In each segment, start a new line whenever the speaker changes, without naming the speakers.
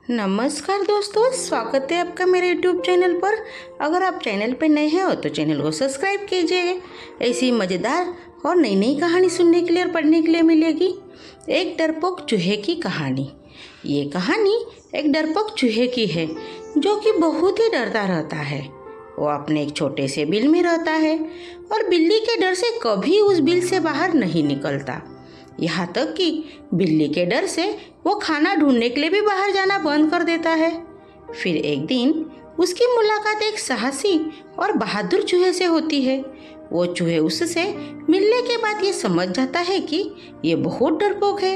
नमस्कार दोस्तों, स्वागत है आपका मेरे यूट्यूब चैनल पर। अगर आप चैनल पर नए हैं तो चैनल को सब्सक्राइब कीजिए। ऐसी मज़ेदार और नई नई कहानी सुनने के लिए और पढ़ने के लिए मिलेगी। एक डरपोक चूहे की कहानी। ये कहानी एक डरपोक चूहे की है जो कि बहुत ही डरता रहता है। वो अपने एक छोटे से बिल में रहता है और बिल्ली के डर से कभी उस बिल से बाहर नहीं निकलता। यहाँ तक कि बिल्ली के डर से वो खाना ढूंढने के लिए भी बाहर जाना बंद कर देता है। फिर एक दिन उसकी मुलाकात एक साहसी और बहादुर चूहे से होती है। वो चूहे उससे मिलने के बाद ये समझ जाता है कि ये बहुत डरपोक है।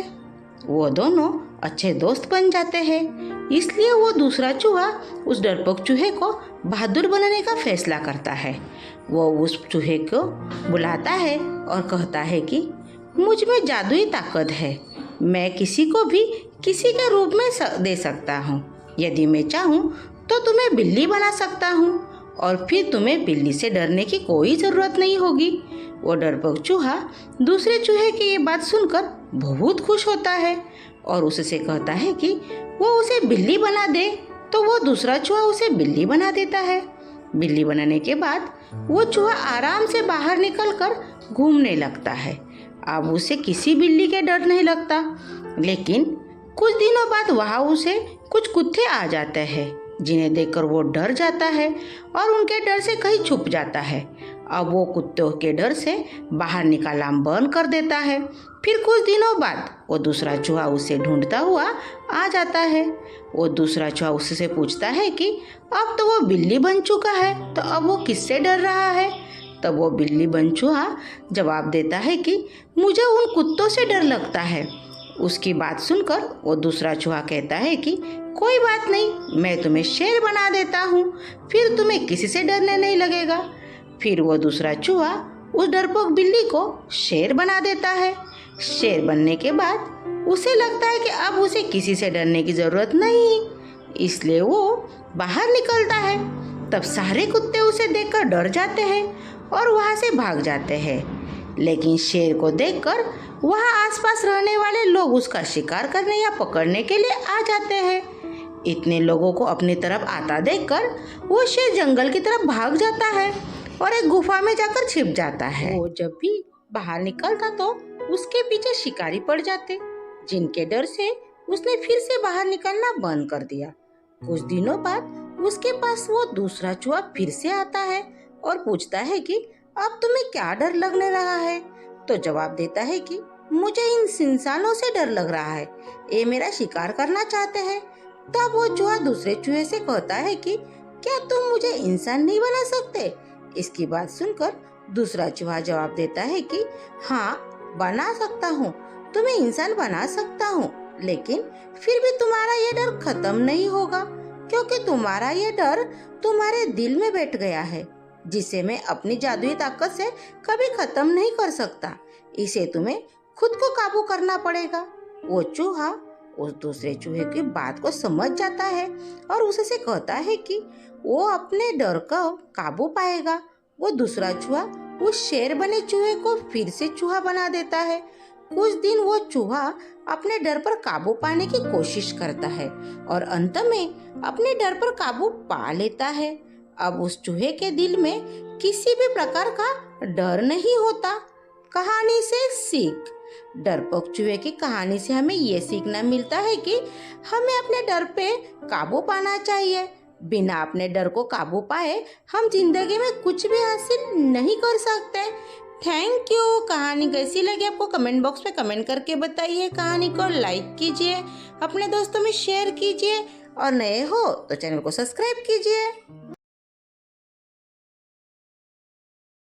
वो दोनों अच्छे दोस्त बन जाते हैं। इसलिए वो दूसरा चूहा उस डरपोक चूहे को बहादुर बनाने का फैसला करता है। वो उस चूहे को बुलाता है और कहता है कि मुझ में जादुई ताकत है। मैं किसी को भी किसी के रूप में दे सकता हूँ। यदि मैं चाहूँ तो तुम्हें बिल्ली बना सकता हूँ और फिर तुम्हें बिल्ली से डरने की कोई ज़रूरत नहीं होगी। वो डरपोक चूहा दूसरे चूहे की ये बात सुनकर बहुत खुश होता है और उससे कहता है कि वो उसे बिल्ली बना दे। तो वो दूसरा चूहा उसे बिल्ली बना देता है। बिल्ली बनाने के बाद वो चूहा आराम से बाहर निकलकर घूमने लगता है। अब उसे किसी बिल्ली के डर नहीं लगता। लेकिन कुछ दिनों बाद वहाँ उसे कुछ कुत्ते आ जाते हैं जिन्हें देखकर वो डर जाता है और उनके डर से कहीं छुप जाता है। अब वो कुत्तों के डर से बाहर निकलना बंद कर देता है। फिर कुछ दिनों बाद वो दूसरा चूहा उसे ढूंढता हुआ आ जाता है। वो दूसरा चूहा उससे पूछता है कि अब तो वो बिल्ली बन चुका है, तो अब वो किससे डर रहा है। तब वो बिल्ली बन चूहा जवाब देता है कि मुझे उन कुत्तों से डर लगता है। उसकी बात सुनकर वो दूसरा चूहा कहता है कि कोई बात नहीं, मैं तुम्हें शेर बना देता हूँ, फिर तुम्हें किसी से डरने नहीं लगेगा। फिर वो दूसरा चूहा उस डरपोक बिल्ली को शेर बना देता है। शेर बनने के बाद उसे लगता है कि अब उसे किसी से डरने की ज़रूरत नहीं, इसलिए वो बाहर निकलता है। तब सारे कुत्ते उसे देखकर डर जाते हैं और वहाँ से भाग जाते हैं। लेकिन शेर को देखकर वहाँ आसपास रहने वाले लोग उसका शिकार करने या पकड़ने के लिए आ जाते हैं। इतने लोगों को अपनी तरफ आता देखकर वो शेर जंगल की तरफ भाग जाता है और एक गुफा में जाकर छिप जाता है। वो जब भी बाहर निकलता तो उसके पीछे शिकारी पड़ जाते, जिनके डर से उसने फिर से बाहर निकलना बंद कर दिया। कुछ दिनों बाद उसके पास वो दूसरा चूहा फिर से आता है और पूछता है कि अब तुम्हें क्या डर लगने रहा है। तो जवाब देता है कि मुझे इन इंसानों से डर लग रहा है, ये मेरा शिकार करना चाहते हैं। तब वो चूहा दूसरे चूहे से कहता है कि क्या तुम मुझे इंसान नहीं बना सकते। इसकी बात सुनकर दूसरा चूहा जवाब देता है कि हाँ, बना सकता हूँ, तुम्हें इंसान बना सकता हूँ, लेकिन फिर भी तुम्हारा ये डर खत्म नहीं होगा, क्योंकि तुम्हारा ये डर तुम्हारे दिल में बैठ गया है, जिसे मैं अपनी जादुई ताकत से कभी खत्म नहीं कर सकता। इसे तुम्हें खुद को काबू करना पड़ेगा। वो चूहा उस दूसरे चूहे की बात को समझ जाता है और उससे कहता है कि वो अपने डर का काबू पाएगा। वो दूसरा चूहा उस शेर बने चूहे को फिर से चूहा बना देता है। कुछ दिन वो चूहा अपने डर पर काबू पाने की कोशिश करता है और अंत में अपने डर पर काबू पा लेता है। अब उस चूहे के दिल में किसी भी प्रकार का डर नहीं होता। कहानी से सीख। डरपोक चूहे की कहानी से हमें ये सीखना मिलता है कि हमें अपने डर पे काबू पाना चाहिए। बिना अपने डर को काबू पाए हम जिंदगी में कुछ भी हासिल नहीं कर सकते। Thank you. कहानी कैसी लगी आपको कमेंट बॉक्स में कमेंट करके बताइए। कहानी को लाइक कीजिए, अपने दोस्तों में शेयर कीजिए और नए हो तो चैनल को सब्सक्राइब कीजिए।